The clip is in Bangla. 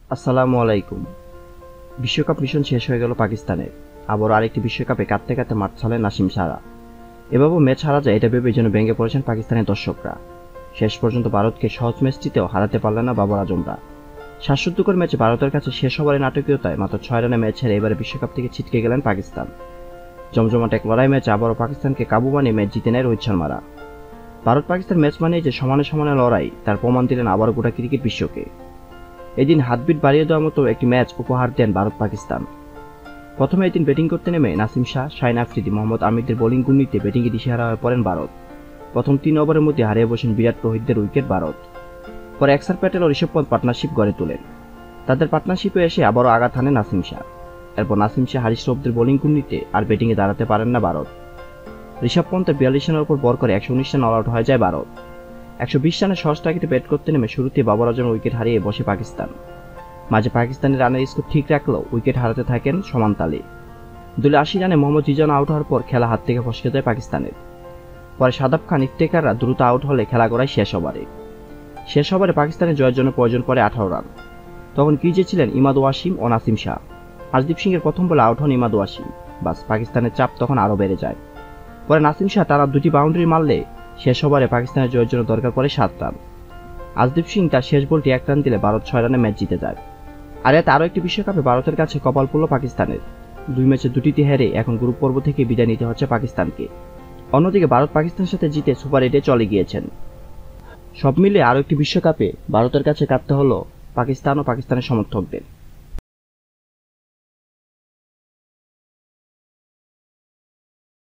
আসসালামু আলাইকুম। বিশ্বকাপ মিশন শেষ হয়ে গেল পাকিস্তানের। আবারও আরেকটি বিশ্বকাপে কাঁদতে কাঁদতে মাঠ ছাড়লেন নাসিম শাহরা। এভাবেও ম্যাচ হারা যায় এটা ভেবে যেন ভেঙে পড়েছেন পাকিস্তানের দর্শকরা। শেষ পর্যন্ত ভারতকে সহজ ম্যাচটিতেও হারাতে পারলেন না বাবর আজমরা। শ্বাসরুদ্ধকর ম্যাচে ভারতের কাছে শেষ ওভারে নাটকীয়তায় মাত্র 6 রানে ম্যাচ হেরে এবারে বিশ্বকাপ থেকে ছিটকে গেলেন পাকিস্তান। জমজমাট এক লড়াই ম্যাচে আবারও পাকিস্তানকে কাবু বানিয়ে ম্যাচ জিতে নেয় রোহিত শর্মারা। ভারত পাকিস্তান ম্যাচ মানেই যে সমানে সমানে লড়াই তার প্রমাণ দিলেন আবারও গোটা ক্রিকেট বিশ্বকে। এদিন হাতবিট বাড়িয়ে দেওয়ার মতো একটি ম্যাচ উপহার দেন ভারত পাকিস্তান। প্রথমে এদিন ব্যাটিং করতে নেমে নাসিম শাহ, শাহিন আফ্রিদি, মোহাম্মদ আমিরদের বোলিং ঘূর্ণিতে ব্যাটিংয়ে দিশেহারা হয়ে পড়েন ভারত। প্রথম 3 ওভারের মধ্যে হারিয়ে বসেন বিরাট কোহলিদের উইকেট ভারত। পরে অ্যাক্সার প্যাটেল ও ঋষভ পন্থ পার্টনারশিপ গড়ে তোলেন। তাদের পার্টনারশিপে এসে আবারও আঘাত হানে নাসিম শাহ। এরপর নাসিম শাহ, হারিস রফদের বোলিং ঘূর্ণিতে আর ব্যাটিংয়ে দাঁড়াতে পারেন না ভারত। ঋষভ পন্থের 42 রানের উপর ভর করে 119 রান অল আউট হয়ে যায় ভারত। 120 রানের সহজ টার্গেটে ব্যাট করতে নেমে শুরুতে বাবর আজমের উইকেট হারিয়ে বসে পাকিস্তান। মাঝে পাকিস্তানের রানের স্কোর ঠিক রাখলেও উইকেট হারাতে থাকেন সমান তালে। দলে 80 রানে মোহাম্মদ রিজন আউট হওয়ার পর খেলা হাত থেকে ফসকে যায় পাকিস্তানের। পরে সাদাব খান, ইফতেখাররা দ্রুত আউট হলে খেলা গড়ায় শেষ ওভারে। শেষ ওভারে পাকিস্তানের জয়ের জন্য প্রয়োজন পড়ে 18 রান। তখন ক্রিজে ছিলেন ইমাদ ওয়াসিম ও নাসিম শাহ। আজদীপ সিংয়ের প্রথম বলে আউট হন ইমাদ ওয়াসিম। বাস, পাকিস্তানের চাপ তখন আরও বেড়ে যায়। পরে নাসিম শাহ টানা 2টি বাউন্ডারি মারলে শেষ ওভারে পাকিস্তানের জয়ের জন্য দরকার পড়ে 7 রান। আজদীপ সিং তার শেষ বলটি 1 রান দিলে ভারত 6 রানে ম্যাচ জিতে যায়। আর এতে আরও একটি বিশ্বকাপে ভারতের কাছে কপাল পড়ল পাকিস্তানের। 2 ম্যাচে 2টিতে হেরে এখন গ্রুপ পর্ব থেকে বিদায় নিতে হচ্ছে পাকিস্তানকে। অন্যদিকে ভারত পাকিস্তানের সাথে জিতে সুপার 8-এ চলে গিয়েছেন। সব মিলিয়ে আরও একটি বিশ্বকাপে ভারতের কাছে কাঁদতে হলো পাকিস্তান ও পাকিস্তানের সমর্থকদের।